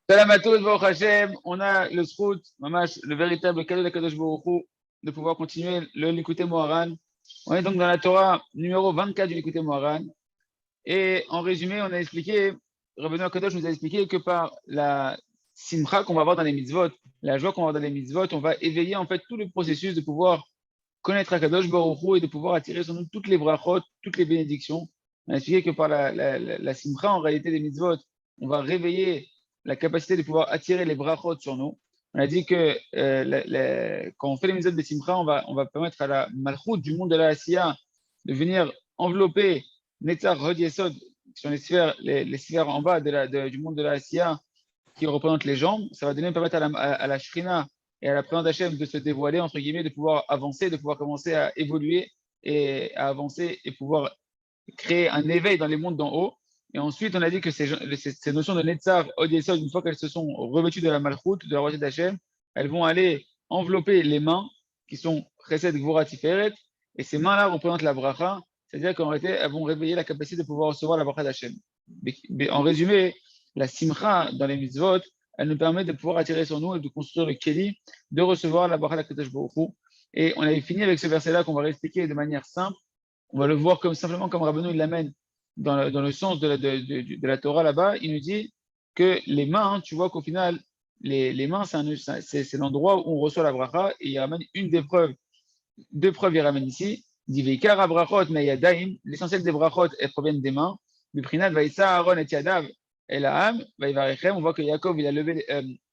Salam à tous, Baruch Hashem. On a le srout, mamash, le véritable cadeau de Kadosh Baruch Hu, de pouvoir continuer l'écouter Moharan. On est donc dans la Torah numéro 24 du l'écouter Moharan. Et en résumé, on a expliqué, Rabbeinu Akadosh nous a expliqué que par la simcha qu'on va avoir dans les mitzvot, la joie qu'on va avoir dans les mitzvot, on va éveiller en fait tout le processus de pouvoir connaître Akadosh Baruch Hu et de pouvoir attirer sur nous toutes les brachot, toutes les bénédictions. On a expliqué que par la simcha, en réalité, des mitzvot, on va réveiller la capacité de pouvoir attirer les brachot sur nous. On a dit que quand on fait les mitzvot de simcha, on va permettre à la malchut du monde de la Asiya de venir envelopper Netzar Hod Yesod, qui sont les sphères en bas du monde de la Asiya, qui représentent les jambes. Ça va donner permettre à la Shrina et à la présence d'Hachem de se dévoiler, entre guillemets, de pouvoir avancer, de pouvoir commencer à évoluer et à avancer et pouvoir créer un éveil dans les mondes d'en haut. Et ensuite, on a dit que ces notions de Netzar, Od Yesod, une fois qu'elles se sont revêtues de la Malchut, de la royauté d'Hachem, elles vont aller envelopper les mains qui sont Chesed, Gvura, Tiferet. Et ces mains-là représentent la bracha, c'est-à-dire qu'en réalité, elles vont réveiller la capacité de pouvoir recevoir la bracha d'Hachem. Mais en résumé, la simcha dans les mitzvot, elle nous permet de pouvoir attirer sur nous et de construire le keli, de recevoir la bracha d'Akadosh Baruch Hu. Et on avait fini avec ce verset-là qu'on va réexpliquer de manière simple. On va le voir simplement comme Rabbeinu il l'amène dans le sens de la Torah là-bas. Il nous dit que les mains, tu vois qu'au final, les mains, c'est l'endroit où on reçoit la bracha. Et il ramène deux preuves, il ramène ici. Il dit Veikar brachot meyadaim, l'essentiel des brachot, elles proviennent des mains. Biprinat vaïssa Aaron et Yadav et Laham, vaïvarechem. On voit que Yaakov, il a levé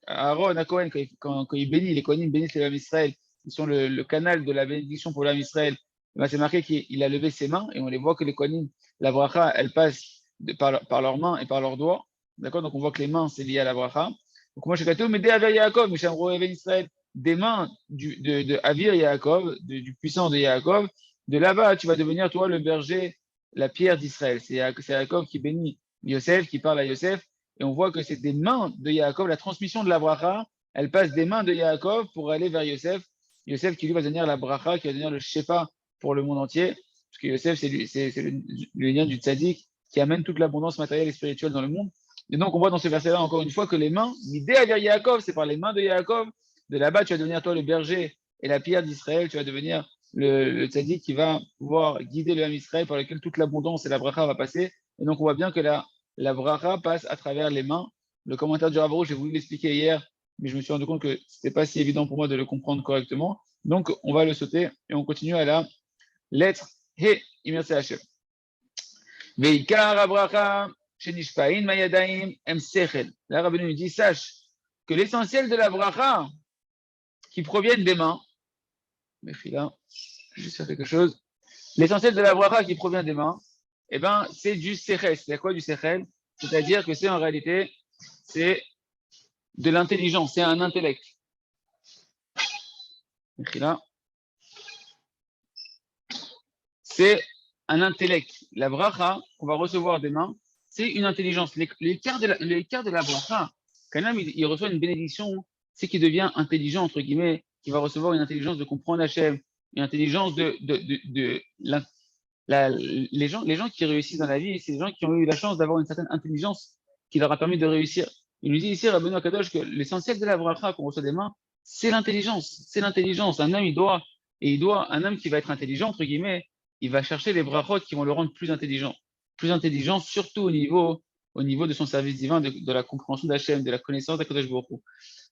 Aaron à Cohen, quand il bénit, les Kohanim bénissent les hommes Israël. Ils sont le canal de la bénédiction pour l'homme Israël. Ben, c'est marqué qu'il a levé ses mains et on les voit que les Kohanim, la bracha, elle passe par leurs mains et par leurs doigts. D'accord. Donc on voit que les mains, c'est lié à la bracha. Donc moi, je suis mais dès Avir Yaakov, Mishamro Even Israël, des mains de Avir Yaakov, du puissant de Yaakov, de là-bas, tu vas devenir, toi, le berger, la pierre d'Israël. C'est Yaakov qui bénit Yosef, qui parle à Yosef. Et on voit que c'est des mains de Yaakov, la transmission de la bracha, elle passe des mains de Yaakov pour aller vers Yosef. Yosef qui lui va devenir la bracha, qui va devenir le shepa pour le monde entier. Parce que Yosef, c'est le lien du tzaddik qui amène toute l'abondance matérielle et spirituelle dans le monde. Et donc, on voit dans ce verset-là, encore une fois, que les mains, l'idée à dire Yaakov, c'est par les mains de Yaakov. De là-bas, tu vas devenir toi le berger et la pierre d'Israël. Tu vas devenir le tzaddik qui va pouvoir guider le Ham Israël par lequel toute l'abondance et la bracha va passer. Et donc, on voit bien que la bracha passe à travers les mains. Le commentaire du Rav Arush, j'ai voulu l'expliquer hier, mais je me suis rendu compte que ce n'était pas si évident pour moi de le comprendre correctement. Donc, on va le sauter et on continue à la lettre He, Imerse Hashem. Veikar abracha, shenishpain mayadaim, em sechel. Là, Rabbeinu nous dit, sache que l'essentiel de la bracha qui proviennent des mains, mais là, je vais juste faire quelque chose. L'essentiel de la bracha qui provient des mains, eh ben, c'est du sechel. C'est quoi du sechel? C'est-à-dire que c'est en réalité, c'est de l'intelligence, c'est un intellect. Là, c'est un intellect. La bracha qu'on va recevoir des mains, c'est une intelligence. L'écart de la bracha, quand un homme il reçoit une bénédiction, c'est qu'il devient intelligent, entre guillemets, qu'il va recevoir une intelligence de comprendre Hachem, une intelligence les gens qui réussissent dans la vie, c'est les gens qui ont eu la chance d'avoir une certaine intelligence qui leur a permis de réussir. Il nous dit ici, Rabbeinu Akadosh, que l'essentiel de la bracha qu'on reçoit des mains, c'est l'intelligence. C'est l'intelligence. Un homme qui va être intelligent, entre guillemets, il va chercher les brachot qui vont le rendre plus intelligent. Plus intelligent, surtout au niveau de son service divin, de la compréhension d'Hachem, de la connaissance d'Akadosh Baruch Hu.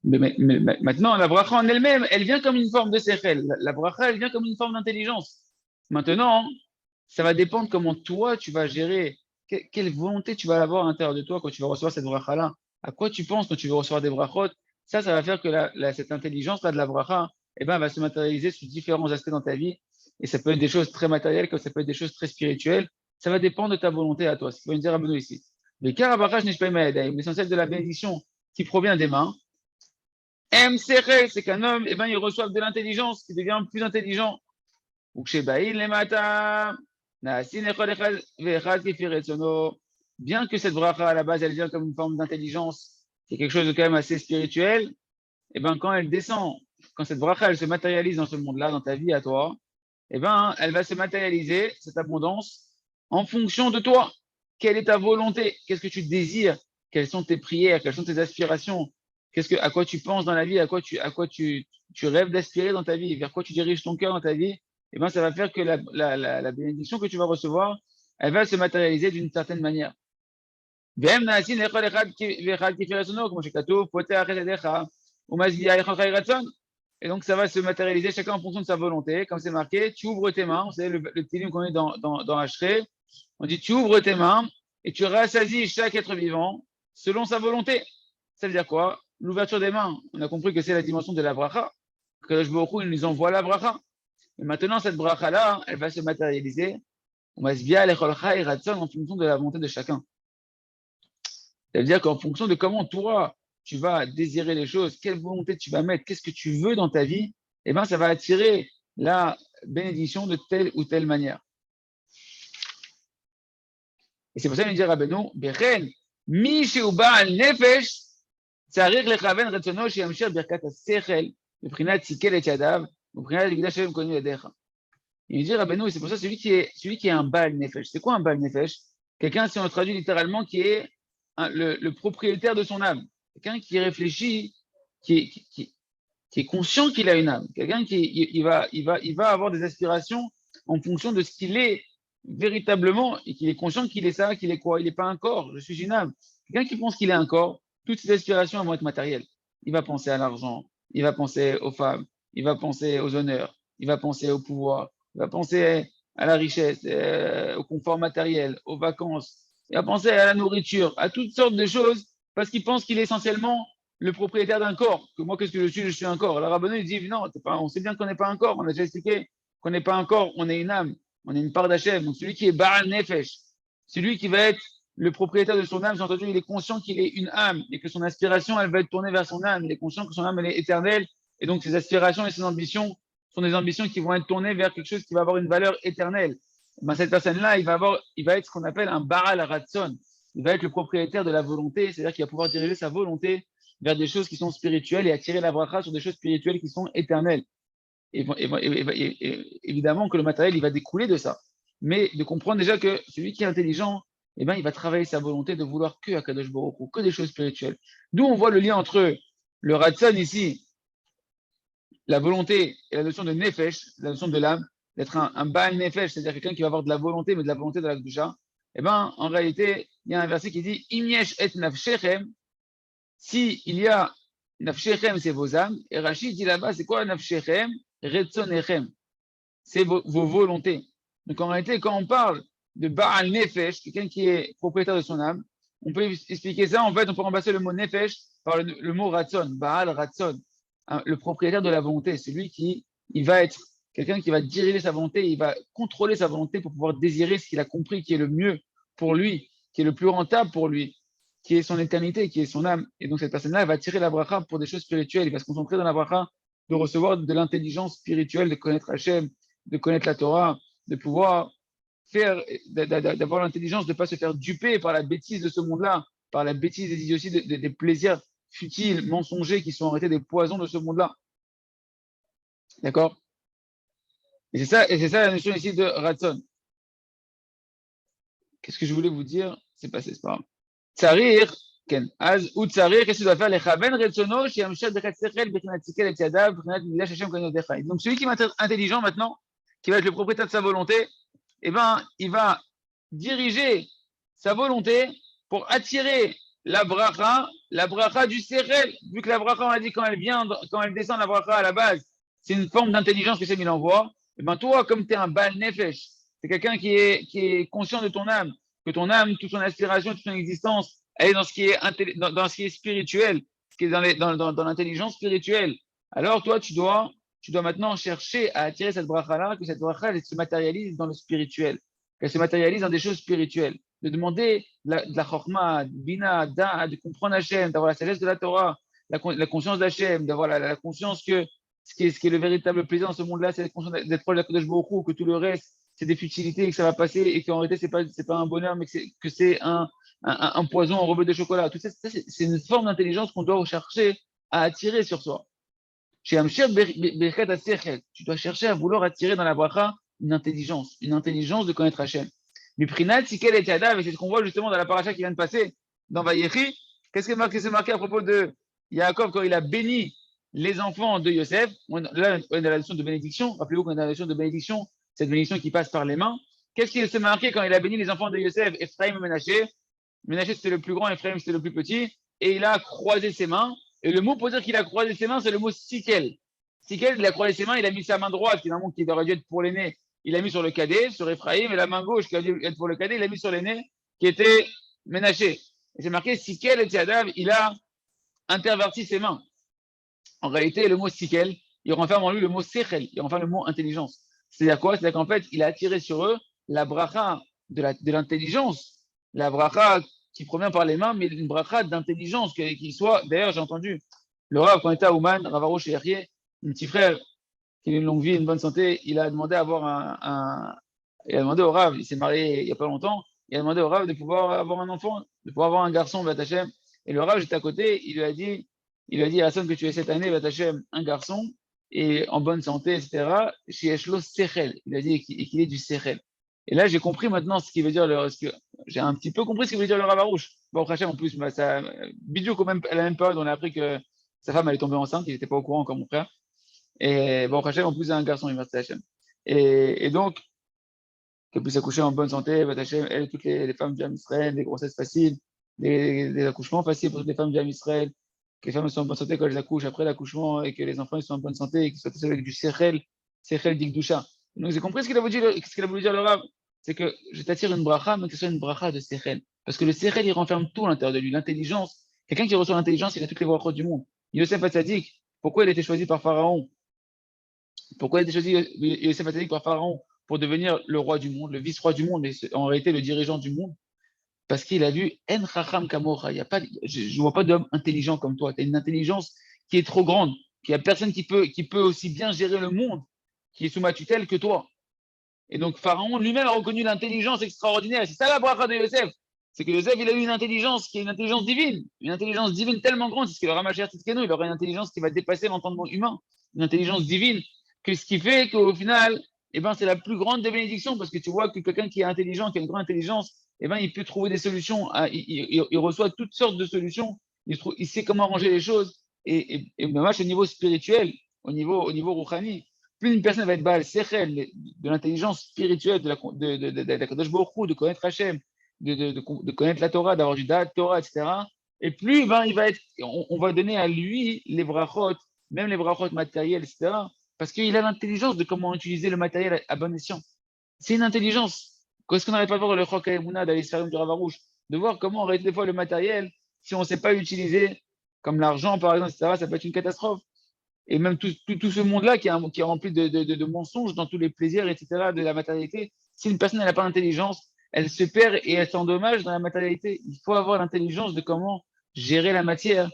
Mais maintenant, la bracha en elle-même, elle vient comme une forme de sechel. La bracha, elle vient comme une forme d'intelligence. Maintenant, ça va dépendre comment toi, tu vas gérer, quelle volonté tu vas avoir à l'intérieur de toi quand tu vas recevoir cette bracha-là. À quoi tu penses quand tu vas recevoir des brachot? Ça va faire que cette intelligence-là de la bracha, eh ben, va se matérialiser sous différents aspects dans ta vie. Et ça peut être des choses très matérielles, comme ça peut être des choses très spirituelles. Ça va dépendre de ta volonté à toi. Ce qu'il va nous dire Rabbeinu ici. L'essentiel de la bénédiction qui provient des mains, c'est qu'un homme, eh ben, il reçoit de l'intelligence, qui devient plus intelligent. Bien que cette bracha à la base, elle vient comme une forme d'intelligence, c'est quelque chose de quand même assez spirituel, et ben quand elle descend, quand cette bracha elle se matérialise dans ce monde-là, dans ta vie à toi, et ben elle va se matérialiser, cette abondance, en fonction de toi. Quelle est ta volonté? Qu'est-ce que tu désires? quelles sont tes prières, quelles sont tes aspirations, à quoi tu penses dans la vie, à quoi tu rêves d'aspirer dans ta vie, vers quoi tu diriges ton cœur dans ta vie, et ben ça va faire que la bénédiction que tu vas recevoir, elle va se matérialiser d'une certaine manière. והם נעשים לכל אחד ואחד כפי רצונו, כמו שכתוב, פותח את ידיך ומשביע לך רצון. Et donc, ça va se matérialiser chacun en fonction de sa volonté. Comme c'est marqué, tu ouvres tes mains. Vous savez, le petit livre qu'on est dans Hachré, on dit, tu ouvres tes mains et tu rassasies chaque être vivant selon sa volonté. Ça veut dire quoi? L'ouverture des mains, on a compris que c'est la dimension de la bracha. Que il nous envoie la bracha. Et maintenant, cette bracha-là, elle va se matérialiser. On va se bien en fonction de la volonté de chacun. Ça veut dire qu'en fonction de comment toi, tu vas désirer les choses, quelle volonté tu vas mettre, qu'est-ce que tu veux dans ta vie, eh bien, ça va attirer la bénédiction de telle ou telle manière. Et c'est pour ça qu'il dit Rabbeinu, Bechen, mi sheuba al nefesh, tzarich lechaven retzono sheyamshir birkat hasechel, beprinat tzikel et yadav, beprinat yigdash shem konu yadecha. Il dit Rabbeinu, c'est pour ça celui qui est un Baal Nefesh. C'est quoi un Baal Nefesh? Quelqu'un, si on le traduit littéralement, qui est le propriétaire de son âme. Quelqu'un qui réfléchit, qui est conscient qu'il a une âme. Quelqu'un qui va avoir des aspirations en fonction de ce qu'il est véritablement et qu'il est conscient qu'il est ça, qu'il est quoi? Il n'est pas un corps, je suis une âme. Quelqu'un qui pense qu'il est un corps, toutes ses aspirations vont être matérielles. Il va penser à l'argent, il va penser aux femmes, il va penser aux honneurs, il va penser au pouvoir, il va penser à la richesse, au confort matériel, aux vacances, il va penser à la nourriture, à toutes sortes de choses, parce qu'il pense qu'il est essentiellement le propriétaire d'un corps. Que moi, qu'est-ce que je suis? Je suis un corps. Le rabbin, il dit, non, on sait bien qu'on n'est pas un corps, on a déjà expliqué qu'on n'est pas un corps, on est une âme, on est une part d'Hachem. Donc celui qui est Baal Nefesh, celui qui va être le propriétaire de son âme, j'ai entendu, il est conscient qu'il est une âme et que son aspiration, elle va être tournée vers son âme. Il est conscient que son âme, elle est éternelle et donc ses aspirations et ses ambitions sont des ambitions qui vont être tournées vers quelque chose qui va avoir une valeur éternelle. Ben, cette personne-là, il va être ce qu'on appelle un Baal Ratzon. Il va être le propriétaire de la volonté, c'est-à-dire qu'il va pouvoir diriger sa volonté vers des choses qui sont spirituelles et attirer la bracha sur des choses spirituelles qui sont éternelles. Et évidemment que le matériel, il va découler de ça. Mais de comprendre déjà que celui qui est intelligent, eh ben, il va travailler sa volonté de vouloir que Akadosh Baruch Hu, que des choses spirituelles. D'où on voit le lien entre le Ratzon ici, la volonté et la notion de Nefesh, la notion de l'âme, d'être un Baal Nefesh, c'est-à-dire quelqu'un qui va avoir de la volonté, mais de la volonté de la Kedusha. Eh ben, en réalité, il y a un verset qui dit Imyesh et nafshechem, si il y a nafshechem, c'est vos âmes, et Rachid dit là-bas, c'est quoi nafshechem? Retzonechem, c'est vos volontés. Donc en réalité, quand on parle de Baal Nefesh, quelqu'un qui est propriétaire de son âme, on peut expliquer ça, en fait, on peut remplacer le mot Nefesh par le mot Ratzon, Baal Ratzon, hein, le propriétaire de la volonté, celui qui il va être quelqu'un qui va diriger sa volonté, il va contrôler sa volonté pour pouvoir désirer ce qu'il a compris qui est le mieux pour lui, qui est le plus rentable pour lui, qui est son éternité, qui est son âme. Et donc cette personne-là, elle va tirer la bracha pour des choses spirituelles, il va se concentrer dans la bracha de recevoir de l'intelligence spirituelle, de connaître Hachem, de connaître la Torah, de pouvoir d'avoir l'intelligence de ne pas se faire duper par la bêtise de ce monde-là, par la bêtise des idioties, des plaisirs futiles, mensongers qui sont arrêtés des poisons de ce monde-là. D'accord? Et c'est ça la notion ici de Ratzon. Qu'est-ce que je voulais vous dire? C'est passé, c'est pas grave. Tsarir, Ken, Az, ou Tsarir, qu'est-ce qu'il doit faire? Les Chaven Retsono, Shiamshat Bechat Sechel, Bechinat Tzikel et Yadav, Bechinat Midash Hashem Kohen Yodecha. Donc celui qui va être intelligent maintenant, qui va être le propriétaire de sa volonté, eh ben, il va diriger sa volonté pour attirer la bracha du Sechel. Vu que la bracha, on a dit quand elle descend, la bracha à la base, c'est une forme d'intelligence que c'est mis l'envoi. Eh ben, toi, comme tu es un Baal Nefesh, c'est quelqu'un qui est conscient de ton âme, que ton âme, toute son aspiration, toute son existence, elle est dans ce qui est, dans ce qui est spirituel, ce qui est dans l'intelligence spirituelle. Alors, toi, tu dois maintenant chercher à attirer cette bracha-là, que cette bracha, elle se matérialise dans le spirituel, qu'elle se matérialise dans des choses spirituelles. De demander de la chorma, bina, de comprendre Hachem, d'avoir la sagesse de la Torah, la conscience d'Hachem, d'avoir la conscience que ce qui est le véritable plaisir dans ce monde-là, c'est d'être proche de la Kodesh Baruch Hu, que tout le reste, c'est des futilités, que ça va passer et qu'en réalité, c'est pas un bonheur, mais que c'est un poison en rebeu de chocolat. Tout ça, c'est une forme d'intelligence qu'on doit chercher à attirer sur soi. Chez Amshir Berkat HaSechel, tu dois chercher à vouloir attirer dans la bracha une intelligence de connaître Hachem. Mais Prinat, Sikel et Yadav, et c'est ce qu'on voit justement dans la paracha qui vient de passer, dans Vayechi. Qu'est-ce qui est marqué à propos de Yaakov quand il a béni les enfants de Yosef? Là, on a la notion de bénédiction. Rappelez-vous qu'on a la notion de bénédiction, cette bénédiction qui passe par les mains. Qu'est-ce qui s'est marqué quand il a béni les enfants de Yosef, Ephraim et Ménaché? Ménaché, c'était le plus grand, Ephraim, c'était le plus petit. Et il a croisé ses mains. Et le mot pour dire qu'il a croisé ses mains, c'est le mot sikel. Sikel, il a croisé ses mains, il a mis sa main droite, qui est un mot qui aurait dû être pour l'aîné. Il a mis sur le cadet, sur Ephraim, et la main gauche, qui aurait dû être pour le cadet, il a mis sur l'aîné, qui était Ménaché. Et c'est marqué sikel et Tiadav, il a interverti ses mains. En réalité, le mot sikel, il renferme en lui le mot sechel, il renferme le mot intelligence. C'est-à-dire quoi? C'est-à-dire qu'en fait, il a attiré sur eux la bracha de l'intelligence, la bracha qui provient par les mains, mais une bracha d'intelligence, qu'il soit. D'ailleurs, j'ai entendu le Rav, quand il était à Ouman, Rav Arouche et Yahye, mon petit frère, qui a une longue vie, une bonne santé, il a demandé à avoir il a demandé au Rav, il s'est marié il n'y a pas longtemps, il a demandé au Rav de pouvoir avoir un enfant, de pouvoir avoir un garçon, Batachem. Et le Rav, j'étais à côté, il lui a dit à Hassan que tu es cette année, Batachem, un garçon, et en bonne santé, etc. Chez Eshlo Sechel. Il a dit qu'il est du Sechel. Et là, j'ai compris maintenant ce qui veut dire j'ai un petit peu compris ce qui veut dire le Rav Arouche. Bon, Hachem, en plus, Bidou, quand même, à la même période, on a appris que sa femme allait tomber enceinte, il n'était pas au courant comme mon frère. Et bon, Hachem, en plus, c'est un garçon, il va Hachem. Et donc, qu'elle puisse accoucher en bonne santé, Hachem, elle, toutes les femmes du Israël, des grossesses faciles, des accouchements faciles pour toutes les femmes du Israël, que les femmes soient en bonne santé quand elles accouchent après l'accouchement et que les enfants soient en bonne santé et qu'ils soient tous avec du Sechel d'Ikdusha. Donc, j'ai compris ce qu'il a voulu dire le Rav. C'est que je t'attire une bracha, mais que ce soit une bracha de Sechel. Parce que le Sechel, il renferme tout à l'intérieur de lui. L'intelligence, quelqu'un qui reçoit l'intelligence, il a toutes les brachot du monde. Yosef Hatzadik, pourquoi il a été choisi par Pharaon? Pourquoi il a été choisi Yosef Hatzadik par Pharaon pour devenir le roi du monde, le vice-roi du monde, mais en réalité le dirigeant du monde? Parce qu'il a vu En Chacham Kamocha. Je ne vois pas d'homme intelligent comme toi. Tu as une intelligence qui est trop grande, qu'il n'y a personne qui peut aussi bien gérer le monde, qui est sous ma tutelle que toi. Et donc, Pharaon lui-même a reconnu l'intelligence extraordinaire. C'est ça la bracha de Yosef. C'est que Yosef, il a eu une intelligence qui est une intelligence divine tellement grande. C'est ce que le Ramachar Tzidkenu, il aura une intelligence qui va dépasser l'entendement humain, une intelligence divine, que ce qui fait qu'au final, eh ben, c'est la plus grande des bénédictions, parce que tu vois que quelqu'un qui est intelligent, qui a une grande intelligence, eh ben, il peut trouver des solutions, il reçoit toutes sortes de solutions, il sait comment arranger les choses, et même au niveau spirituel, au niveau rouhani, plus une personne va être baal sechel, de l'intelligence spirituelle, de la Kadosh Baruch Hu, de connaître Hachem, de connaître la Torah, d'avoir du Da'at Torah, etc. Et plus ben, on va donner à lui les brachot, même les brachot matériels, etc. Parce qu'il a l'intelligence de comment utiliser le matériel à bon escient. C'est une intelligence. Qu'est-ce qu'on n'arrête pas de voir le Chok Haïmouna d'aller se faire du Ravarouche, de voir comment on arrête des fois le matériel, si on ne sait pas l'utiliser, comme l'argent par exemple, etc., ça peut être une catastrophe. Et même tout ce monde-là qui est rempli de mensonges dans tous les plaisirs, etc., de la matérialité, si une personne n'a pas d'intelligence, elle se perd et elle s'endommage dans la matérialité. Il faut avoir l'intelligence de comment gérer la matière,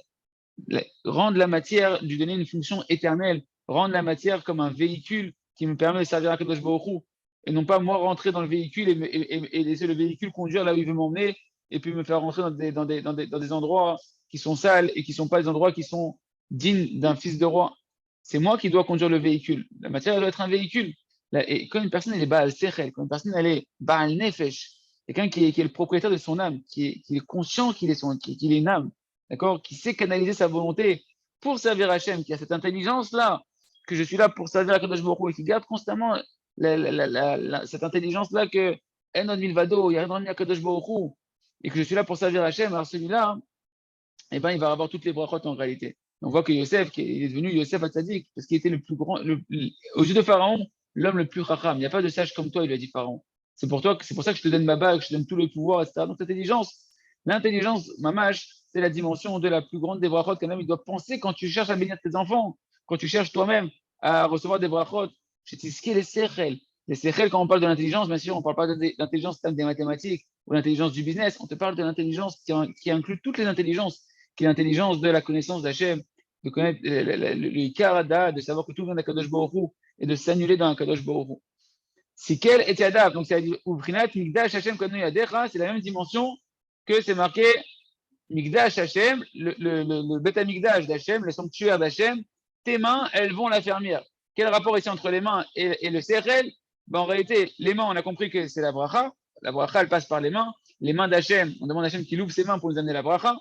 rendre la matière, lui donner une fonction éternelle, rendre la matière comme un véhicule qui me permet de servir à Kadosh Baruch Hu, et non pas moi rentrer dans le véhicule et laisser le véhicule conduire là où il veut m'emmener, et puis me faire rentrer dans des endroits qui sont sales et qui ne sont pas des endroits qui sont dignes d'un fils de roi. C'est moi qui dois conduire le véhicule. La matière elle doit être un véhicule. Et quand une personne elle est Baal Sechel, quand une personne elle est Baal Nefesh, quelqu'un qui est le propriétaire de son âme, qui est conscient qu'il est une âme, d'accord, qui sait canaliser sa volonté pour servir Hachem, qui a cette intelligence-là, que je suis là pour servir à Kadosh Baruch Hu, et qui garde constamment cette intelligence-là que Enod Milvado, il n'y a rien à Kadosh Baruch Hu, et que je suis là pour servir Hachem, alors celui-là, eh ben, il va avoir toutes les brachot en réalité. On voit que Yosef, il est devenu Yosef Hatzadik, parce qu'il était le plus grand, aux yeux de Pharaon, l'homme le plus racham. Il n'y a pas de sage comme toi, il lui a dit Pharaon. C'est pour ça que je te donne ma bague, que je te donne tout le pouvoir, etc. Donc l'intelligence, mamash, c'est la dimension de la plus grande des brachot qu'un homme il doit penser quand tu cherches à bénir tes enfants, quand tu cherches toi-même à recevoir des brachot. Je t'ai ce les sechel. Les sechel, quand on parle de l'intelligence, bien sûr, on ne parle pas de l'intelligence des mathématiques ou l'intelligence du business, on te parle de l'intelligence qui inclut toutes les intelligences, qui est l'intelligence de la connaissance d'Hachem, de connaître le Karada, de savoir que tout vient d'Akadosh Baruch Hu et de s'annuler dans Akadosh Baruch Hu. Sikel et Yadav, donc c'est Ubrinat Migdash Hashem Kanu Yadecha, c'est la même dimension que c'est marqué Migdash Hashem, le Bet Amigdash d'Hachem, le sanctuaire d'Hachem, tes mains, elles vont l'affermir. Quel rapport ici entre les mains et le Sechel? Ben, en réalité, les mains, on a compris que c'est la bracha elle passe par les mains, les mains d'Hachem, on demande à Hachem qu'il ouvre ses mains pour nous amener la bracha.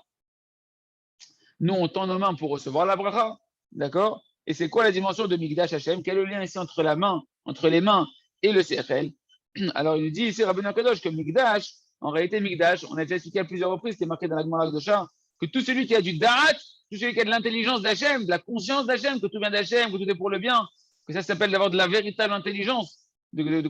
Nous, on tend nos mains pour recevoir la bracha. D'accord? Et c'est quoi la dimension de Migdash Hachem? Quel est le lien ici entre les mains et le Sechel? Alors, il nous dit ici, Rabbeinu Kadosh, que Migdash, en réalité, Migdash, on a déjà expliqué à plusieurs reprises, c'était marqué dans la Gemara de Shah, que tout celui qui a du Da'at, tout celui qui a de l'intelligence d'Hachem, de la conscience d'Hachem, que tout vient d'Hachem, que tout est pour le bien, que ça s'appelle d'avoir de la véritable intelligence, de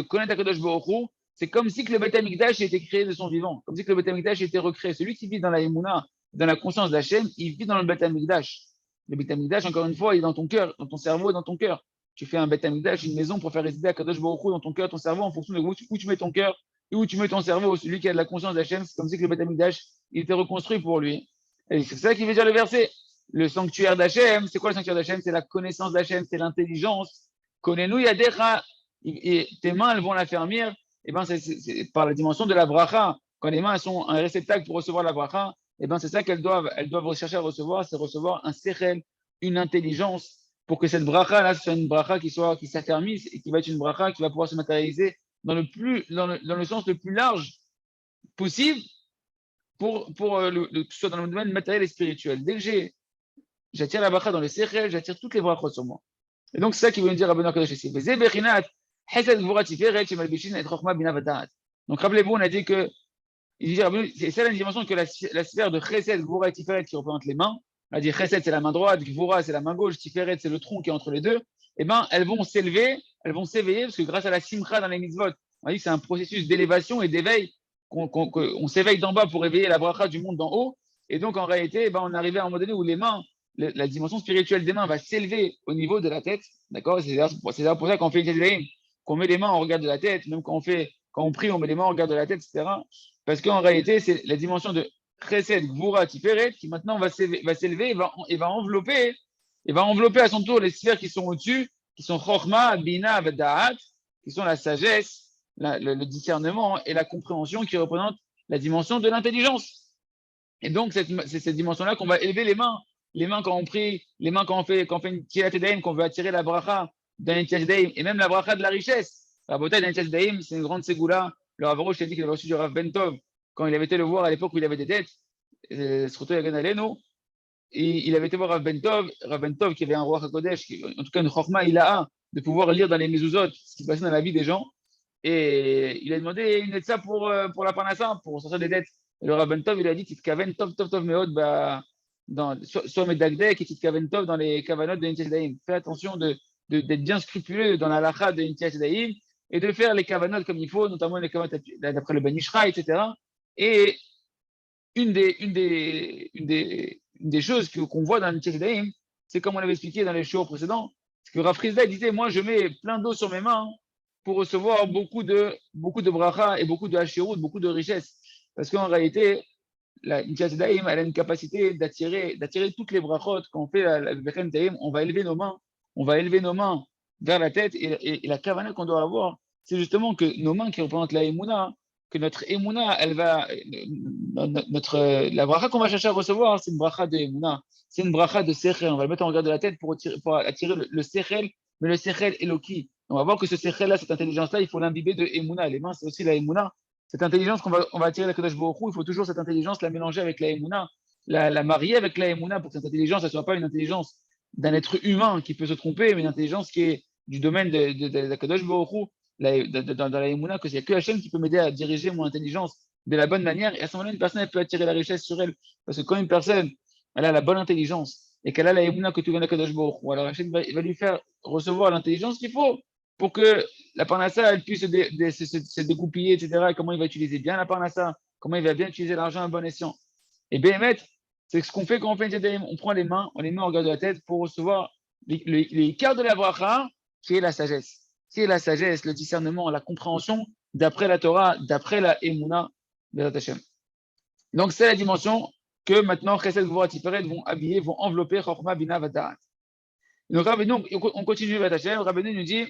connaître Akadosh Baruch Hu, c'est comme si que le Beth Amikdash était créé de son vivant, comme si que le Beth Amikdash était recréé. Celui qui vit dans la Emouna, dans la conscience d'Hachem, il vit dans le Beth Amikdash. Le Beth Amikdash, encore une fois, il est dans ton cœur, dans ton cerveau et dans ton cœur. Tu fais un Beth Amikdash, une maison pour faire résider Akadosh Baruch Hu dans ton cœur, ton cerveau, en fonction de où tu mets ton cœur et où tu mets ton cerveau. Celui qui a de la conscience d'Hachem, c'est comme si que le Beth Amikdash, il était reconstruit pour lui. Et c'est ça qui veut dire le verset. Le sanctuaire d'Hachem, c'est quoi le sanctuaire d'Hachem? C'est la connaissance d'Hachem, c'est l'intelligence. Connais-nous Yadecha, et tes mains, elles vont l'affermir. Et ben, c'est par la dimension de la bracha. Quand les mains elles sont un réceptacle pour recevoir la bracha, et ben, c'est ça elles doivent rechercher à recevoir, c'est recevoir un sechel, une intelligence, pour que cette bracha là soit une bracha qui s'affermisse et qui va être une bracha qui va pouvoir se matérialiser dans le sens le plus large possible pour que ce soit dans le domaine matériel et spirituel. Dès que j'attire la bracha dans le sechel, j'attire toutes les brachot sur moi. Et donc, c'est ça qui veut dire Rabbeinu Kadosh ici. Donc, rappelez-vous, on a dit que c'est ça la dimension que la sphère de Chesed, Gvura et Tiferet qui représente les mains. On a dit Chesed, c'est la main droite, Gvura, c'est la main gauche, Tiferet, c'est le tronc qui est entre les deux. Eh bien, elles vont s'élever, elles vont s'éveiller, parce que grâce à la simcha dans les mitzvot, on a dit que c'est un processus d'élévation et d'éveil, qu'on s'éveille d'en bas pour éveiller la bracha du monde d'en haut. Et donc, en réalité, eh ben, on arrivait à un moment donné où les mains, la dimension spirituelle des mains va s'élever au niveau de la tête, d'accord? C'est pour ça qu'on fait une qu'on met les mains en regard de la tête, même quand on prie, on met les mains en regard de la tête, etc. Parce qu'en réalité, c'est la dimension de Chesed, Gvura, Tiferet qui maintenant va s'élever et va envelopper à son tour les sphères qui sont au-dessus, qui sont Chochma, Bina, Da'at, qui sont la sagesse, le discernement et la compréhension qui représentent la dimension de l'intelligence. Et donc, c'est cette dimension-là qu'on va élever les mains quand on prie, les mains quand on fait une Tilat Daim, qu'on veut attirer la bracha d'un Tilat Daim, et même la bracha de la richesse. La beauté d'un Tilat Daim, c'est une grande ségoula. Le Rav Roche, je t'ai dit qu'il avait reçu du Rav Bentov quand il avait été le voir à l'époque où il avait des dettes. Surtout Yagan Aleno. Et il avait été voir Rav Bentov qui avait un roi Hakodesh, en tout cas une chorma, il a de pouvoir lire dans les mezuzot ce qui se passait dans la vie des gens. Et il a demandé une ça pour la parnassa, pour sortir des dettes. Et le Rav Bentov, il a dit qu'il te kaven tov meod, soit Medagdek et Kitkaven Tov dans les kavanot de Nitias Daim. Fais attention d'être bien scrupuleux dans la lacha de Nitias Daim et de faire les kavanot comme il faut, notamment les kavanot d'après le Banishra, etc. Et une des choses qu'on voit dans Nitias Daim, c'est comme on l'avait expliqué dans les shows précédents, c'est que Rav Frizda disait, moi je mets plein d'eau sur mes mains pour recevoir beaucoup de bracha et beaucoup de hashirut, beaucoup de richesse. Parce qu'en réalité, la Nitias Daim, elle a une capacité d'attirer toutes les brachot. Quand on fait la Bechem Daim, on va élever nos mains vers la tête. Et la kavana qu'on doit avoir, c'est justement que nos mains qui représentent la Emouna, que notre Emouna, elle va, la bracha qu'on va chercher à recevoir, c'est une bracha de Emouna. C'est une bracha de Sechel. On va le mettre en regard de la tête pour attirer le Sechel, mais le Sechel Eloki. On va voir que ce Sechel-là, cette intelligence-là, il faut l'imbiber de Emouna. Les mains, c'est aussi la Emouna. Cette intelligence on va attirer la Kodesh Baruch Hu, il faut toujours cette intelligence la mélanger avec la Emouna, la marier avec la Emouna pour que cette intelligence ne soit pas une intelligence d'un être humain qui peut se tromper, mais une intelligence qui est du domaine de la Kodesh Baruch Hu, dans la Emouna, que c'est que Hachem qui peut m'aider à diriger mon intelligence de la bonne manière. Et à ce moment-là, une personne elle peut attirer la richesse sur elle. Parce que quand une personne elle a la bonne intelligence et qu'elle a la Emouna que tout vient de la Kodesh Baruch Hu, alors Hachem va lui faire recevoir l'intelligence qu'il faut pour que la parnassa elle puisse se dégoupiller, etc. Et comment il va utiliser bien la parnassa, comment il va bien utiliser l'argent à bon escient. Et Béhémet, c'est ce qu'on fait quand on fait une Tedélim. On prend les mains, on les met en regard de la tête pour recevoir les quarts de la bracha, qui est la sagesse. Qui est la sagesse, le discernement, la compréhension d'après la Torah, d'après la Emouna de la Hashem. Donc c'est la dimension que maintenant Chesed, Gvura, Tiferet vont habiller, vont envelopper Chochma, Bina, Vadaat. Donc on continue avec Hashem. Rabbeinu nous dit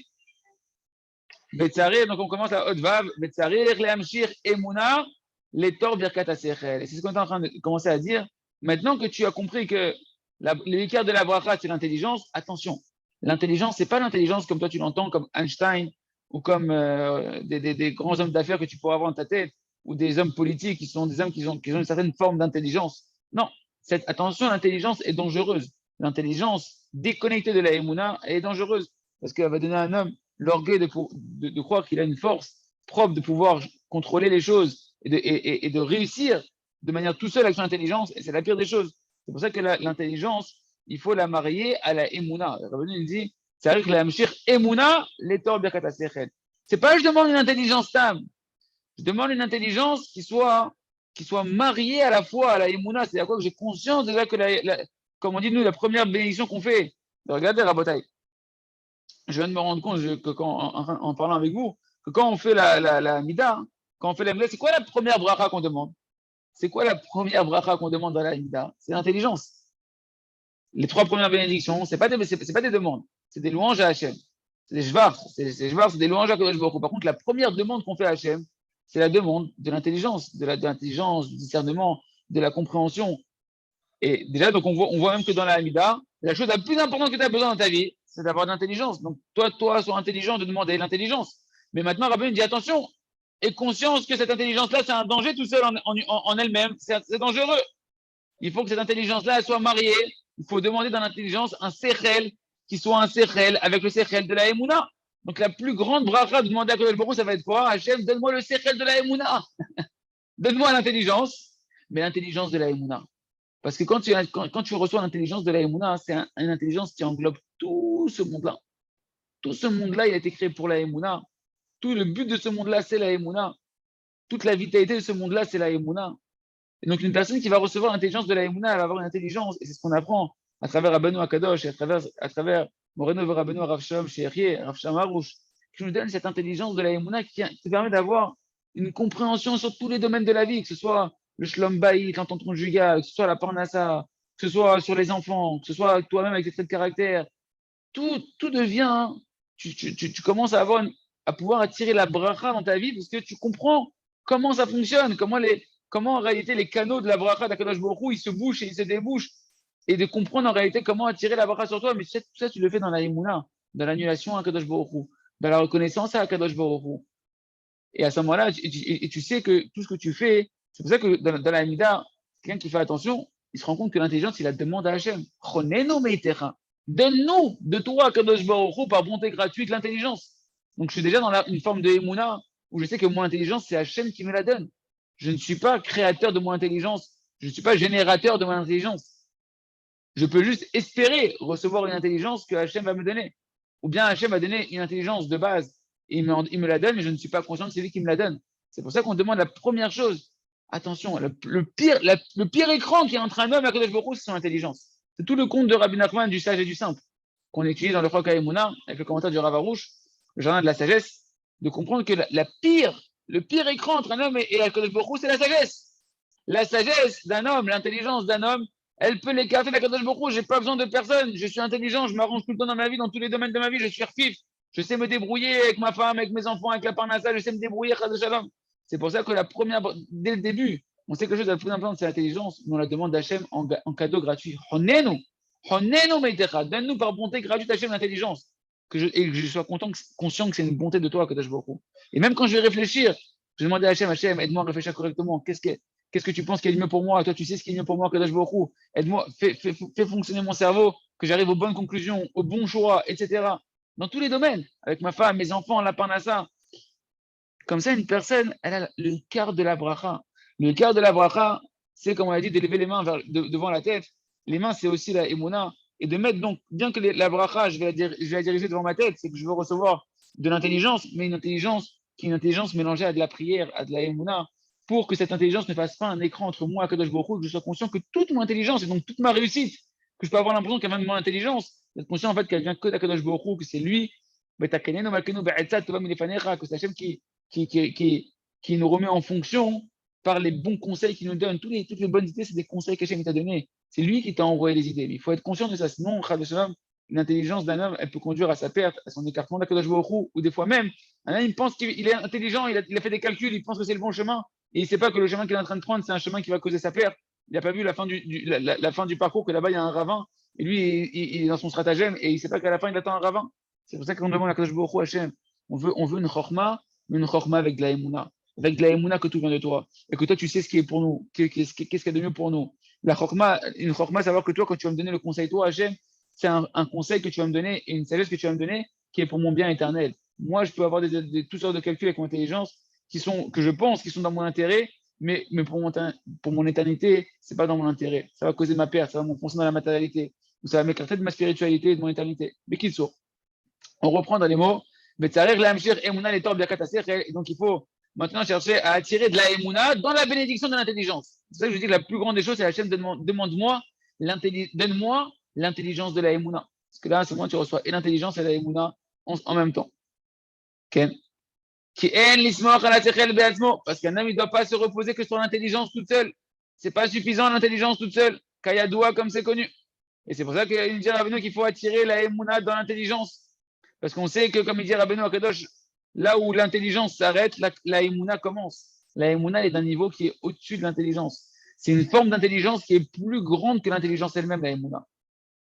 Betzarir, donc on commence la haute vav, Betzarir, Lehamshir, Emouna, les torts birkat asechel. Et c'est ce qu'on est en train de commencer à dire. Maintenant que tu as compris que l'écart de la bracha, c'est l'intelligence, attention. L'intelligence, c'est pas l'intelligence comme toi tu l'entends, comme Einstein ou comme des grands hommes d'affaires que tu pourras avoir dans ta tête, ou des hommes politiques qui sont des hommes qui ont une certaine forme d'intelligence. Non, attention, l'intelligence est dangereuse. L'intelligence déconnectée de la Emouna est dangereuse parce qu'elle va donner à un homme l'orgueil de croire qu'il a une force propre de pouvoir contrôler les choses et de réussir de manière tout seul avec son intelligence, et c'est la pire des choses. C'est pour ça que l'intelligence, il faut la marier à la Emouna. Le Rabbeinu, il dit, c'est vrai que la Mshir Emouna, l'étor birkat sechel. C'est pas je demande une intelligence tam, je demande une intelligence qui soit mariée à la fois à la Emouna, c'est-à-dire quoi que j'ai conscience déjà que comme on dit nous, la première bénédiction qu'on fait. Regardez Rabotai, je viens de me rendre compte en parlant avec vous, que quand on fait la Mida, quand on fait la Mida, c'est quoi la première bracha qu'on demande? C'est quoi la première bracha qu'on demande dans la Mida? C'est l'intelligence. Les 3 premières bénédictions, c'est pas des demandes, c'est des louanges à Hachem. C'est des shvar, c'est des louanges à Kodesh Baruch Hu. Par contre, la première demande qu'on fait à Hachem, c'est la demande de l'intelligence, de l'intelligence, du discernement, de la compréhension. Et déjà, donc on voit même que dans la Hamida, la chose la plus importante que tu as besoin dans ta vie, c'est d'avoir de l'intelligence. Donc toi, sois intelligent de demander l'intelligence. Mais maintenant, Rabbi dit attention, aie conscience que cette intelligence-là, c'est un danger tout seul en elle-même. C'est dangereux. Il faut que cette intelligence-là, elle soit mariée. Il faut demander dans l'intelligence un sechel qui soit un sechel avec le sechel de la Emouna. Donc la plus grande bracha de demander à Kodesh Baruch Hu, ça va être quoi? Hachem, donne-moi le sechel de la Emouna. Donne-moi l'intelligence, mais l'intelligence de la Emouna. Parce que quand tu reçois l'intelligence de la Emouna, c'est une intelligence qui englobe tout ce monde-là. Tout ce monde-là, il a été créé pour la Emouna. Tout le but de ce monde-là, c'est la Emouna. Toute la vitalité de ce monde-là, c'est la Emouna. Et donc, une personne qui va recevoir l'intelligence de la Emouna, elle va avoir une intelligence, et c'est ce qu'on apprend à travers Rabbeinu Akadosh, et à travers Moreno Rabbeinu Rav Shalom Sheikhieh, Rav Shalom Harouche, qui nous donne cette intelligence de la Emouna qui permet d'avoir une compréhension sur tous les domaines de la vie, que ce soit le shlom bayit, l'entente conjugale, que ce soit la parnassa, que ce soit sur les enfants, que ce soit toi-même avec tes traits de caractère. Tout devient, tu commences à pouvoir attirer la bracha dans ta vie parce que tu comprends comment ça fonctionne, comment en réalité les canaux de la bracha d'Akadosh Baruch Hu, ils se bouchent et ils se débouchent, et de comprendre en réalité comment attirer la bracha sur toi. Mais tout ça, tu le fais dans la Emouna, dans l'annulation à Akadosh Baruch Hu, dans la reconnaissance à Akadosh Baruch Hu. Et à ce moment-là, tu sais que tout ce que tu fais, c'est pour ça que dans la Hamida, quelqu'un qui fait attention, il se rend compte que l'intelligence, il la demande à Hachem. Donne-nous de toi, Kadosh Baruch Hu, par bonté gratuite, l'intelligence. Donc je suis déjà dans une forme de Emouna où je sais que mon intelligence, c'est Hachem qui me la donne. Je ne suis pas créateur de mon intelligence. Je ne suis pas générateur de mon intelligence. Je peux juste espérer recevoir une intelligence que Hachem va me donner. Ou bien Hachem va donner une intelligence de base et il me la donne, mais je ne suis pas conscient que c'est lui qui me la donne. C'est pour ça qu'on demande la première chose. Attention, le pire écran qui est entre un homme et Kodesh Baruch Hu, c'est son intelligence. C'est tout le conte de Rabbi Nachman du sage et du simple qu'on utilise dans le Chok HaEmuna avec le commentaire du Rav Arouche, le jardin de la sagesse, de comprendre que le pire écran entre un homme et Kodesh Baruch Hu, c'est la sagesse. La sagesse d'un homme, l'intelligence d'un homme, elle peut l'écarter de la Kadosh Baruch Hu. J'ai pas besoin de personne. Je suis intelligent. Je m'arrange tout le temps dans ma vie, dans tous les domaines de ma vie. Je suis refif. Je sais me débrouiller avec ma femme, avec mes enfants, avec la parnassa. Je sais me débrouiller. C'est pour ça que dès le début, on sait que la chose la plus importante, c'est l'intelligence. Mais on la demande d'Hachem en cadeau gratuit. Honenu meitecha. Donne-nous par bonté gratuite Hachem l'intelligence. Et que je sois conscient que c'est une bonté de toi, Kadosh Baruch Hu. Et même quand je vais réfléchir, je vais demander à Hachem, aide-moi à réfléchir correctement. Qu'est-ce que tu penses qui est le mieux pour moi? Toi, tu sais ce qui est le mieux pour moi, Kadosh Baruch Hu. Aide-moi, fais fonctionner mon cerveau, que j'arrive aux bonnes conclusions, aux bons choix, etc. Dans tous les domaines, avec ma femme, mes enfants, la parnassa. Comme ça, une personne, elle a le quart de la bracha. Le quart de la bracha, c'est, comme on a dit, d'élever les mains devant la tête. Les mains, c'est aussi la émouna. Et de mettre donc, bien que la bracha, je vais la diriger devant ma tête, c'est que je veux recevoir de l'intelligence, mais une intelligence qui est une intelligence mélangée à de la prière, à de la émouna, pour que cette intelligence ne fasse pas un écran entre moi et Kadosh Baruch Hu, que je sois conscient que toute mon intelligence et donc toute ma réussite, que je peux avoir l'impression qu'elle vient de mon intelligence, d'être conscient en fait qu'elle vient que d'Akadosh Baruch Hu, que c'est lui, que c'est Hachem qui nous remet en fonction par les bons conseils qu'il nous donne. Toutes les bonnes idées, c'est des conseils qu'Hachem t'a donnés. C'est lui qui t'a envoyé les idées. Mais il faut être conscient de ça. Sinon, l'intelligence d'un homme, elle peut conduire à sa perte, à son écartement d'Akadosh Baruch Hu, ou des fois même, un homme, il pense qu'il est intelligent, il a fait des calculs, il pense que c'est le bon chemin, et il ne sait pas que le chemin qu'il est en train de prendre, c'est un chemin qui va causer sa perte. Il n'a pas vu la fin du parcours, que là-bas, il y a un ravin, et lui, il est dans son stratagème, et il ne sait pas qu'à la fin, il attend un ravin. C'est pour ça qu'on demande à Akadosh Baruch Hu, Hachem, on veut une chorma, mais une chorma avec de la émouna. avec de la émouna que tout vient de toi, et que toi, tu sais ce qui est pour nous, qu'est-ce qu'il y a de mieux pour nous. La chokma, une chokma, savoir que toi, quand tu vas me donner le conseil, toi, Hachem, c'est un conseil que tu vas me donner et une sagesse que tu vas me donner qui est pour mon bien éternel. Moi, je peux avoir toutes sortes de calculs avec mon intelligence que je pense qui sont dans mon intérêt, mais pour mon éternité, c'est pas dans mon intérêt. Ça va causer ma perte, ça va m'enfoncer dans la matérialité, ou ça va m'écarter de ma spiritualité et de mon éternité. Mais qu'il soit. On reprend dans les mots, et donc il faut maintenant chercher à attirer de la Emouna dans la bénédiction de l'intelligence. C'est ça que je dis que la plus grande des choses, c'est Hachem, demande-moi donne-moi l'intelligence de la Emouna. Parce que là, c'est moi, tu reçois et l'intelligence et la Emouna en même temps. Ken. Parce qu'un homme, il ne doit pas se reposer que sur l'intelligence toute seule. C'est pas suffisant l'intelligence toute seule. Kayadoua, comme c'est connu. Et c'est pour ça qu'il dit à Rabbeinu qu'il faut attirer la Emouna dans l'intelligence. Parce qu'on sait que, comme il dit Rabbeinu Akadosh, là où l'intelligence s'arrête, la Emouna commence. La Emouna est d'un niveau qui est au-dessus de l'intelligence. C'est une forme d'intelligence qui est plus grande que l'intelligence elle-même, la Emouna.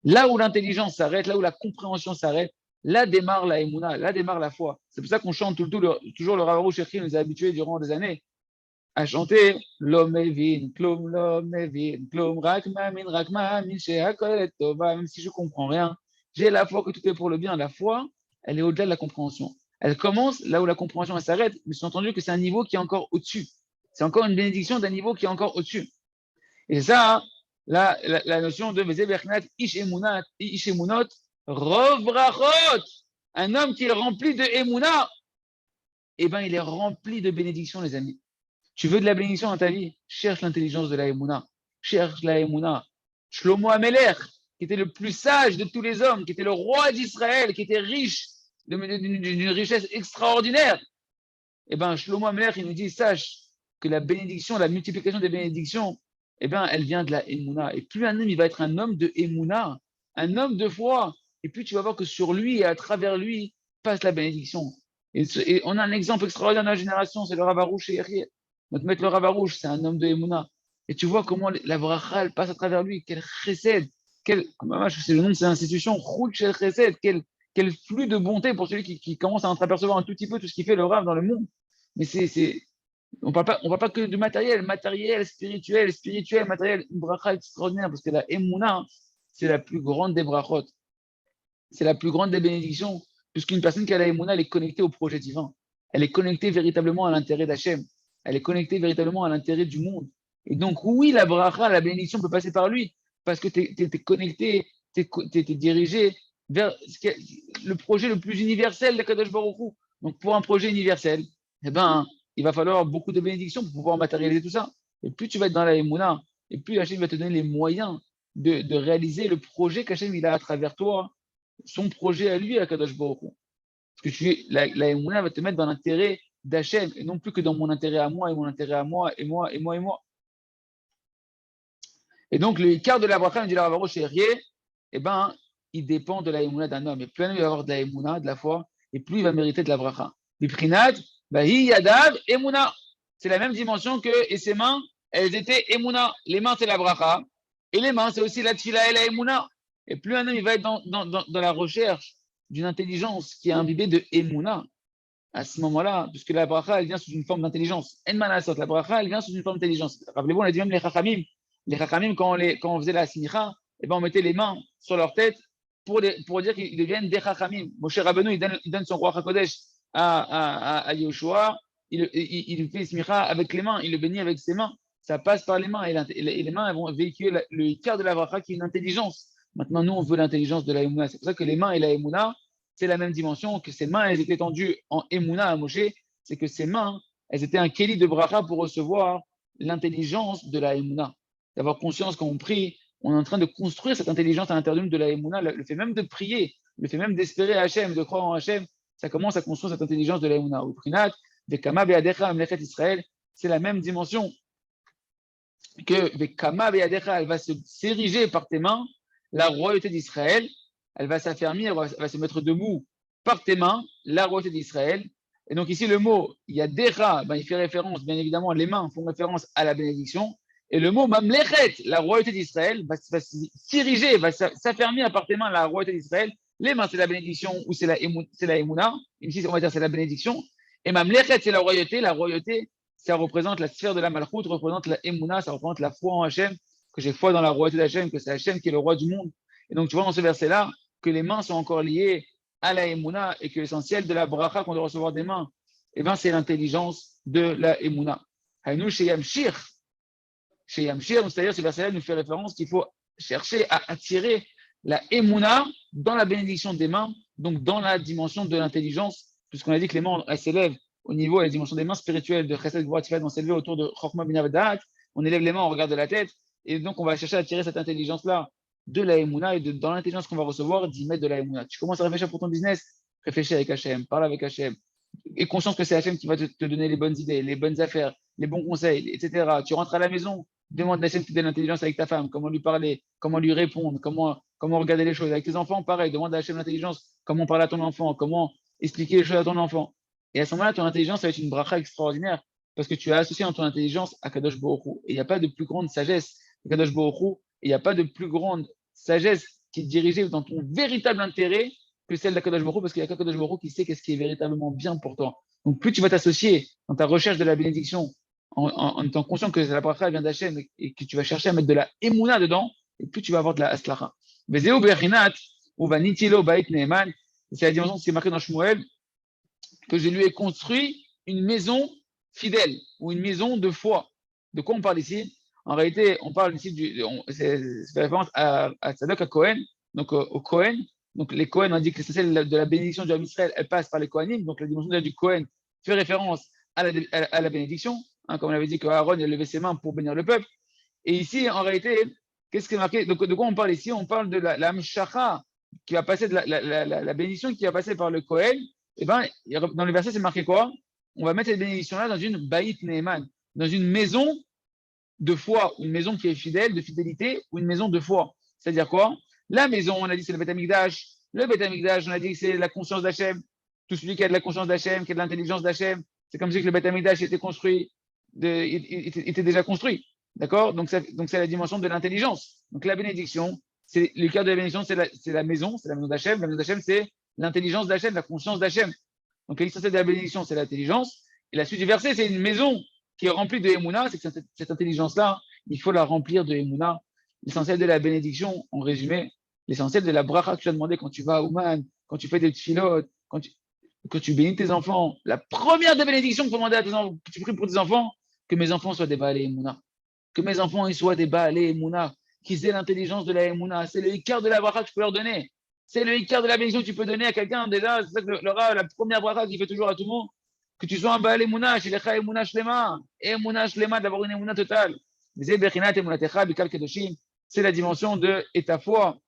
Là où l'intelligence s'arrête, là où la compréhension s'arrête, là démarre la Emouna, là démarre la foi. C'est pour ça qu'on chante toujours le Rav Arush Shekhi nous a habitués durant des années à chanter L'homme evin, klom, rak mamin, she'akol et tova, même si je ne comprends rien, j'ai la foi que tout est pour le bien. La foi, elle est au-delà de la compréhension. Elle commence là où la compréhension elle s'arrête, mais j'ai entendu que c'est un niveau qui est encore au-dessus. C'est encore une bénédiction d'un niveau qui est encore au-dessus. Et c'est ça, la notion de Vezebernat ish emunot, rov brachot. Un homme qui est rempli de emuna, eh ben, il est rempli de bénédictions, les amis. Tu veux de la bénédiction dans ta vie? Cherche l'intelligence de la Emouna. Cherche la Emouna. Shlomo Amelech, qui était le plus sage de tous les hommes, qui était le roi d'Israël, qui était riche, d'une richesse extraordinaire. Eh bien, Shlomo Amelech, il nous dit, sache que la bénédiction, la multiplication des bénédictions, eh bien, elle vient de la Emouna. Et plus un homme, il va être un homme de Emouna, un homme de foi. Et puis, tu vas voir que sur lui et à travers lui passe la bénédiction. Et on a un exemple extraordinaire dans la génération, c'est le Rav Arush Shekhi. Notre maître le Rav Arush, c'est un homme de Emouna. Et tu vois comment la bracha, elle passe à travers lui. Quel chesed, c'est le nom de cette institution, Chut Shel Chesed, quel flux de bonté pour celui qui commence à entreapercevoir un tout petit peu tout ce qui fait le Rav dans le monde. Mais on ne parle pas que du matériel, spirituel, matériel, une bracha extraordinaire, parce que la Emouna, c'est la plus grande des brachot. C'est la plus grande des bénédictions, puisqu'une personne qui a la Emouna, elle est connectée au projet divin. Elle est connectée véritablement à l'intérêt d'Hachem. Elle est connectée véritablement à l'intérêt du monde. Et donc, oui, la bracha, la bénédiction peut passer par lui, parce que tu es connecté, tu es dirigé vers le projet le plus universel de Kadosh Baruch Hu. Donc, pour un projet universel, eh ben, il va falloir beaucoup de bénédictions pour pouvoir matérialiser tout ça. Et plus tu vas être dans la Emouna, et plus Hachem va te donner les moyens de réaliser le projet qu'Hachem il a à travers toi, son projet à lui, à Kadosh Baruch Hu. Parce que la Emouna va te mettre dans l'intérêt d'Hachem, et non plus que dans mon intérêt à moi, et mon intérêt à moi, et moi, et moi, et moi. Et donc, le quart de la bracha, dit la Rav Arush Shekhi, eh ben, il dépend de la Emouna d'un homme. Et plus un homme va avoir de la Emouna, de la foi, et plus il va mériter de la bracha. Biprinat, Bahi Yadav, Emouna. C'est la même dimension que, et ses mains, elles étaient Emouna. Les mains, c'est la bracha, et les mains, c'est aussi la tfila et la Emouna. Et plus un homme il va être dans la recherche d'une intelligence qui est imbibée de Emouna, à ce moment-là, puisque la bracha, elle vient sous une forme d'intelligence. En manasot, la bracha, elle vient sous une forme d'intelligence. Rappelez-vous, on a dit même les chachamim, quand on faisait la simicha, eh ben, on mettait les mains sur leur tête pour dire qu'ils deviennent des chachamim. Moshe Rabbeinu, il donne son roi HaKodesh à Yoshua, il fait simicha avec les mains, il le bénit avec ses mains. Ça passe par les mains, et les mains elles vont véhiculer le quart de la bracha qui est une intelligence. Maintenant, nous, on veut l'intelligence de la Emouna. C'est pour ça que les mains et la Emouna, c'est la même dimension, que ses mains, elles étaient tendues en Emouna à Moshe, c'est que ses mains, elles étaient un kéli de bracha pour recevoir l'intelligence de la Emouna. D'avoir conscience quand on prie, on est en train de construire cette intelligence à l'intérieur de la Emouna, le fait même de prier, le fait même d'espérer Hachem, de croire en Hachem, ça commence à construire cette intelligence de la Emouna. Au Prinat, Vekama Beadecha Amlechet Israël, c'est la même dimension que Vekama Beadecha, elle va s'ériger par tes mains, la royauté d'Israël, elle va s'affermir, elle va se mettre debout par tes mains, la royauté d'Israël. Et donc ici, le mot Yadecha, ben, il fait référence, bien évidemment, les mains font référence à la bénédiction. Et le mot Mamlechet, la royauté d'Israël, va s'ériger, va s'affermir par tes mains, la royauté d'Israël. Les mains, c'est la bénédiction ou c'est la Emouna. Ici, on va dire c'est la bénédiction. Et Mamlechet, c'est la royauté. La royauté, ça représente la sphère de la Malchut, représente la Emouna, ça représente la foi en Hachem, que j'ai foi dans la royauté d'Hachem, que c'est Hachem qui est le roi du monde. Et donc, tu vois dans ce verset-là que les mains sont encore liées à la Emouna et que l'essentiel de la bracha qu'on doit recevoir des mains, eh ben, c'est l'intelligence de la Emouna. Haïnou Sheyam Shir, c'est-à-dire ce verset-là nous fait référence qu'il faut chercher à attirer la Emouna dans la bénédiction des mains, donc dans la dimension de l'intelligence, puisqu'on a dit que les mains, elles s'élèvent au niveau de la dimension des mains spirituelles de Chesed Gvura Tiferet, vont s'élever autour de Chokhmah Bina V'Da'at, on élève les mains, on regarde de la tête, et donc on va chercher à attirer cette intelligence-là de la Emouna, et dans l'intelligence qu'on va recevoir, d'y mettre de la Emouna. Tu commences à réfléchir pour ton business, réfléchis avec Hachem, parle avec Hachem, et conscience que c'est Hachem qui va te donner les bonnes idées, les bonnes affaires, les bons conseils, etc. Tu rentres à la maison, demande à Hachem qui te donne l'intelligence avec ta femme, comment lui parler, comment lui répondre, comment regarder les choses. Avec tes enfants, pareil, demande à Hachem l'intelligence, comment parler à ton enfant, comment expliquer les choses à ton enfant. Et à ce moment-là, ton intelligence, ça va être une bracha extraordinaire, parce que tu as associé dans ton intelligence à Kadosh Baruch Hu. Et il n'y a pas de plus grande sagesse que Kadosh Baruch Hu, et il n'y a pas de plus grande sagesse qui est dirigée dans ton véritable intérêt que celle d'Akadosh Baruch Hu, parce qu'il n'y a qu'Akadosh Baruch Hu qui sait qu'est-ce qui est véritablement bien pour toi. Donc plus tu vas t'associer dans ta recherche de la bénédiction, en étant conscient que la bracha vient d'Hachem et que tu vas chercher à mettre de la émouna dedans, et plus tu vas avoir de la aslacha. Vezeu bechinat ou vanitilo bait neeman, c'est la dimension qui est marquée dans Shmuel, que je lui ai construit une maison fidèle ou une maison de foi. De quoi on parle ici? En réalité, on parle ici c'est référence à Tzadok à Cohen, donc au Cohen. Donc les Cohen, on dit que l'essentiel de la bénédiction du Ham Israël, elle passe par les Kohanim. Donc la dimension du Cohen fait référence à la bénédiction. Hein, comme on avait dit qu'Aaron a levé ses mains pour bénir le peuple. Et ici, en réalité, qu'est-ce qui est marqué? Donc, de quoi on parle ici? On parle de la Hamshacha qui va passer, de la bénédiction qui va passer par le Kohen. Et ben, dans le verset, c'est marqué quoi? On va mettre cette bénédiction-là dans une Baït Neeman, dans une maison de foi, une maison qui est fidèle, de fidélité, ou une maison de foi. C'est-à-dire quoi? La maison, on a dit c'est le Beth Amikdash. Le Beth Amikdash, on a dit que c'est la conscience d'Hachem. Tout celui qui a de la conscience d'Hachem, qui a de l'intelligence d'Hachem, c'est comme si que le Beth Amikdash était construit, était déjà construit. D'accord? Donc c'est la dimension de l'intelligence. Donc la bénédiction, c'est le cœur de la bénédiction, c'est la maison d'Hachem. La maison d'Hachem, c'est l'intelligence d'Hachem, la conscience d'Hachem. Donc l'essentiel de la bénédiction, c'est l'intelligence. Et la suite du verset, c'est une maison qui est remplie de Emouna. C'est que cette intelligence-là, il faut la remplir de Emouna. L'essentiel de la bénédiction, en résumé, l'essentiel de la bracha que tu as demandé quand tu vas à Ouman, quand tu fais des tfilotes, quand tu bénis tes enfants, la première des bénédictions qu'il faut demander à tes enfants, que tu pries pour tes enfants, que mes enfants soient des Baalei Emouna. Que mes enfants ils soient des Baalei Emouna, qu'ils aient l'intelligence de la Emouna. C'est le écart de la bracha que tu peux leur donner. C'est le écart de la bénédiction que tu peux donner à quelqu'un. Déjà, c'est ça que la première bracha qu'il fait toujours à tout le monde. Que tu sois un Baalei Emouna, Shilecha Emouna Shlema. Emouna Shlema, d'avoir une Emouna totale. C'est la dimension de et ta foi,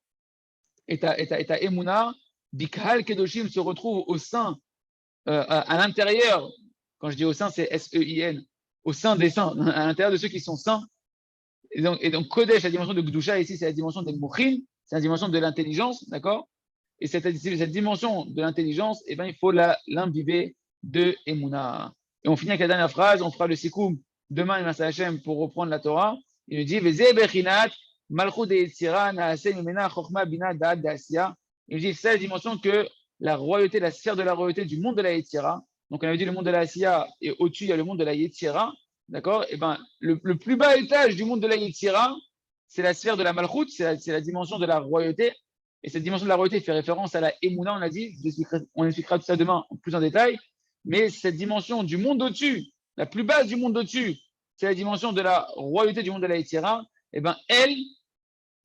et ta Emouna. Bikal Kedoshim se retrouve au sein, à l'intérieur. Quand je dis au sein, c'est S-E-I-N. Au sein des saints, à l'intérieur de ceux qui sont saints. Et donc Kodesh, la dimension de Gdusha, ici, c'est la dimension des Mouchin, c'est la dimension de l'intelligence, d'accord? Et cette dimension de l'intelligence, eh ben, il faut l'imbiber de Emouna. Et on finit avec la dernière phrase, on fera le Sikoum demain, il Hachem, pour reprendre la Torah. Il nous dit, Veze Bechinat, Malchut de Yetzira, Naase Mimena, Chochma, Bina, Da'at, Da'asya. Il nous dit, c'est la dimension que la royauté, la sphère de la royauté du monde de la Yetzira. Donc, on avait dit le monde de la Asiya et au-dessus, il y a le monde de la Yetzira. D'accord? Et ben, le plus bas étage du monde de la Yetzira, c'est la sphère de la Malchut, c'est la dimension de la royauté. Et cette dimension de la royauté fait référence à la Emouna, on a dit. On expliquera tout ça demain plus en détail. Mais cette dimension du monde au-dessus, la plus basse du monde au-dessus, c'est la dimension de la royauté du monde de la Yetzira. Et ben, elle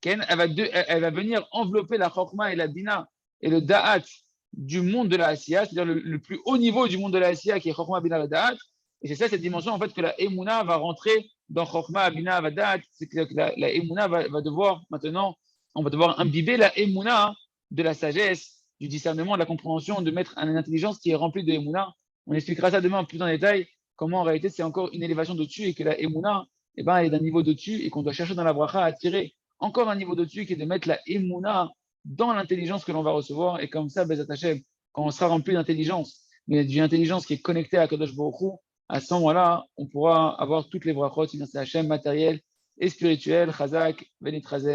va venir envelopper la Chokhma et la Bina et le Da'at du monde de la Asiya, c'est-à-dire le plus haut niveau du monde de la Asiya qui est Chokhma, Bina, Da'at. Et c'est ça, cette dimension, en fait, que la Emouna va rentrer dans Chokhma, Bina, Da'at. C'est que la Emouna va devoir, maintenant, on va devoir imbiber la Emouna de la sagesse, du discernement, de la compréhension, de mettre une intelligence qui est remplie de Emouna. On expliquera ça demain plus en détail, comment en réalité c'est encore une élévation d'au-dessus et que la Emouna, eh ben, elle est d'un niveau d'au-dessus et qu'on doit chercher dans la bracha à attirer encore un niveau d'au-dessus qui est de mettre la Emouna dans l'intelligence que l'on va recevoir. Et comme ça, Bezat Hashem, quand on sera rempli d'intelligence, mais d'une intelligence qui est connectée à Kadosh Baruch Hu, à ce moment-là, on pourra avoir toutes les brachot, Hashem, matérielles et spirituelles, Chazak, Benit Razel.